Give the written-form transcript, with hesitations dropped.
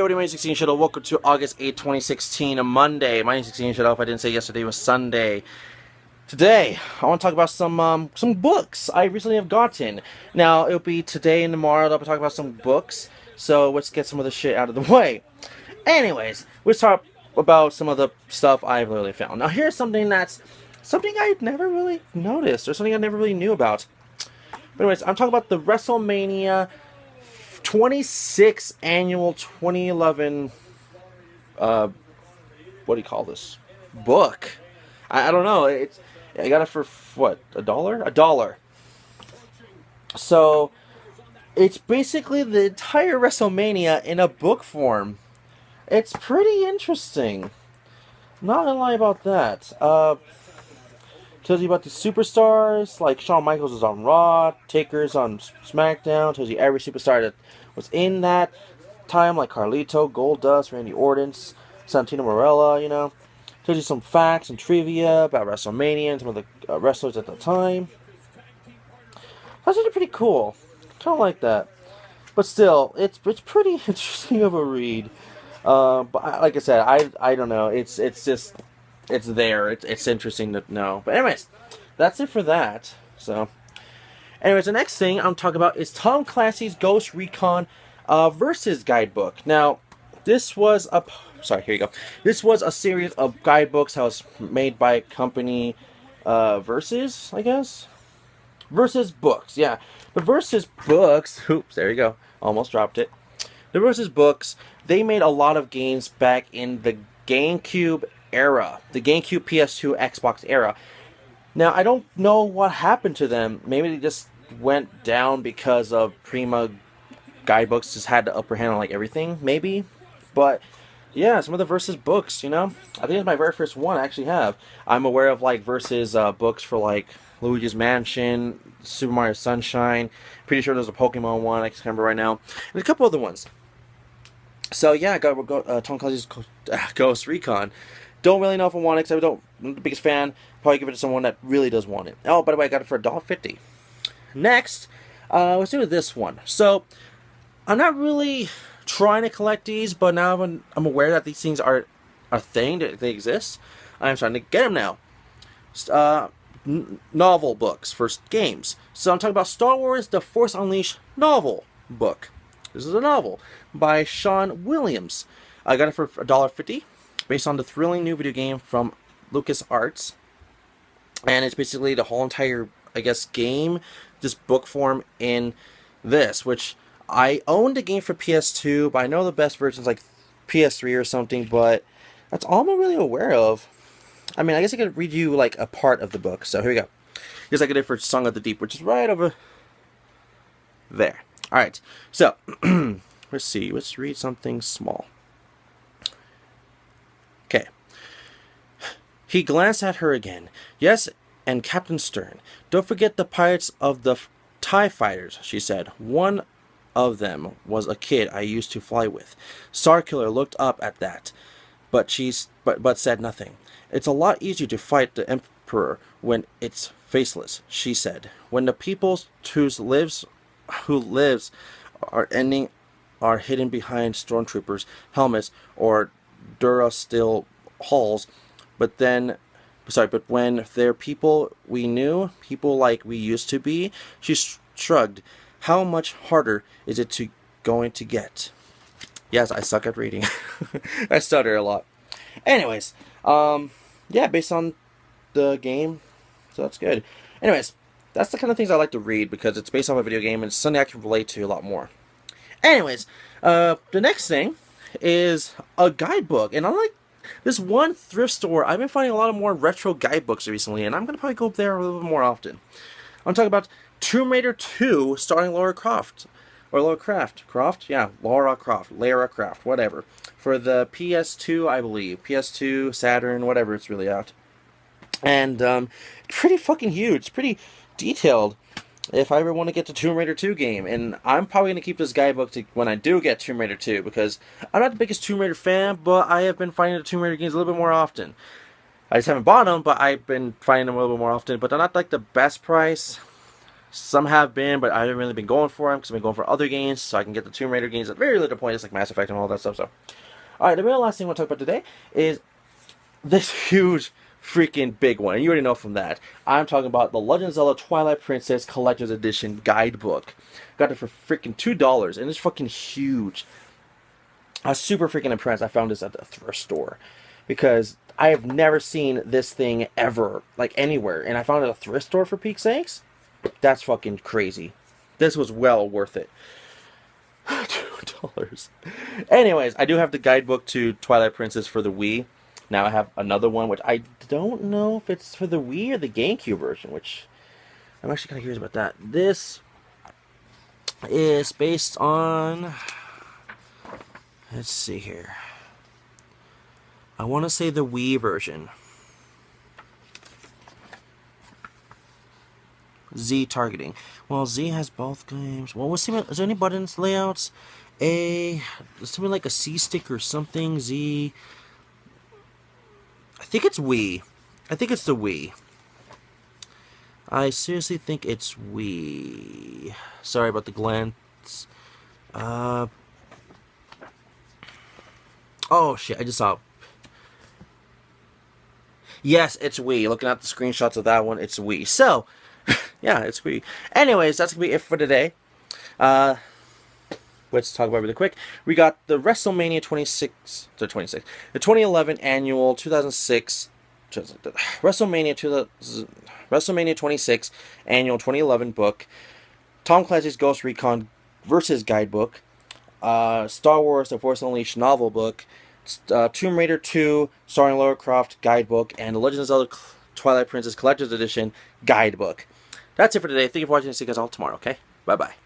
everybody, my name is 16 Shadow. Welcome to August 8, 2016, a Monday. My name is 16 Shadow. If I didn't say yesterday was Sunday. Today, I want to talk about some books I recently have gotten. Now, it'll be today and tomorrow that I'll be talking about some books. So, let's get some of the shit out of the way. Anyways, let's talk about some of the stuff I've literally found. Now, here's something I'd never really noticed, or something I never really knew about. But anyways, I'm talking about the WrestleMania 26 annual 2011 what do you call this book. I don't know, I got it for what, $1. So it's basically the entire WrestleMania in a book form. It's pretty interesting, not gonna lie about that. Tells you about the superstars, like Shawn Michaels is on Raw, Taker's on SmackDown. Tells you every superstar that was in that time, like Carlito, Goldust, Randy Orton, Santino Marella, you know. Tells you some facts and trivia about WrestleMania and some of the wrestlers at the time. That's actually pretty cool. Kind of like that. But still, it's pretty interesting of a read. But like I said, I don't know. It's just... It's there. It's interesting to know. But anyways, that's it for that. So, anyways, the next thing I'm talking about is Tom Clancy's Ghost Recon Versus guidebook. Now, this was a... Sorry, here you go. This was a series of guidebooks that was made by a company, Versus, I guess? Versus Books, yeah. The Versus Books... Oops, there you go. Almost dropped it. The Versus Books, they made a lot of games back in the GameCube era, the GameCube, PS2, Xbox era. Now, I don't know what happened to them. Maybe they just went down because of Prima guidebooks just had the upper hand on like everything, maybe. But yeah, some of the Versus books, you know, I think it's my very first one I actually have. I'm aware of like Versus books for like Luigi's Mansion, Super Mario Sunshine. Pretty sure there's a Pokemon one I can't remember right now, and a couple other ones. So yeah, I got Tom Clancy's Ghost Recon. Don't really know if I want it, because I'm not the biggest fan. Probably give it to someone that really does want it. Oh, by the way, I got it for $1.50. Next, let's do this one. So, I'm not really trying to collect these, but now I'm aware that these things are a thing, that they exist. I'm starting to get them now. Novel books for games. So I'm talking about Star Wars The Force Unleashed novel book. This is a novel by Sean Williams. I got it for $1.50. Based on the thrilling new video game from LucasArts. And it's basically the whole entire, I guess, game, this book form in this, which I owned the game for PS2, but I know the best version's like PS3 or something, but that's all I'm really aware of. I mean, I guess I could read you like a part of the book, so here we go. Here's like I did for Song of the Deep, which is right over there. Alright, so, let's see, let's read something small. Okay. He glanced at her again. Yes, and Captain Stern. Don't forget the pilots of the TIE fighters, she said. One of them was a kid I used to fly with. Starkiller looked up at that, but said nothing. It's a lot easier to fight the Emperor when it's faceless, she said. When the people who lives are hidden behind stormtroopers' helmets or Durasteel hulls, but when they're people we knew, people like we used to be, she shrugged. How much harder is it going to get? Yes, I suck at reading. I stutter a lot. Anyways, yeah, based on the game, so that's good. Anyways, that's the kind of things I like to read because it's based off a video game and it's something I can relate to a lot more. Anyways, the next thing is a guidebook, and unlike this one thrift store, I've been finding a lot of more retro guidebooks recently, and I'm going to probably go up there a little bit more often. I'm talking about Tomb Raider 2 starring Lara Croft, or Lara Croft? Yeah, Lara Croft, whatever, for the PS2, I believe, PS2, Saturn, whatever it's really out, and pretty fucking huge, pretty detailed. If I ever want to get the Tomb Raider 2 game. And I'm probably going to keep this guidebook when I do get Tomb Raider 2. Because I'm not the biggest Tomb Raider fan, but I have been finding the Tomb Raider games a little bit more often. I just haven't bought them, but I've been finding them a little bit more often. But they're not like the best price. Some have been, but I haven't really been going for them because I've been going for other games, so I can get the Tomb Raider games at very little points, like Mass Effect and all that stuff. So, all right, the real last thing I want to talk about today is this huge freaking big one. And you already know from that. I'm talking about the Legend of Zelda Twilight Princess Collector's Edition guidebook. Got it for freaking $2, and it's fucking huge. I was super freaking impressed. I found this at the thrift store because I have never seen this thing ever, like anywhere. And I found it at a thrift store for peak's sakes. That's fucking crazy. This was well worth it. $2. Anyways, I do have the guidebook to Twilight Princess for the Wii. Now I have another one, which I don't know if it's for the Wii or the GameCube version, which I'm actually kind of curious about that. This is based on, let's see here. I want to say the Wii version. Z targeting. Well, Z has both games. Well, what's is there any buttons layouts? Something like a C stick or something. Z. I think it's Wii. I think it's the Wii. I seriously think it's Wii. Sorry about the glance. Oh shit! I just saw. Yes, it's Wii. Looking at the screenshots of that one, it's Wii. So. Yeah, it's Wii. Anyways, that's going to be it for today. Let's talk about it really quick. We got the WrestleMania 26, the 2011 annual 2006, WrestleMania 26 annual 2011 book, Tom Clancy's Ghost Recon versus guidebook, Star Wars The Force Unleashed novel book, Tomb Raider 2 starring Lara Croft guidebook, and The Legend of Zelda Twilight Princess Collector's Edition guidebook. That's it for today. Thank you for watching. See you guys all tomorrow, okay? Bye-bye.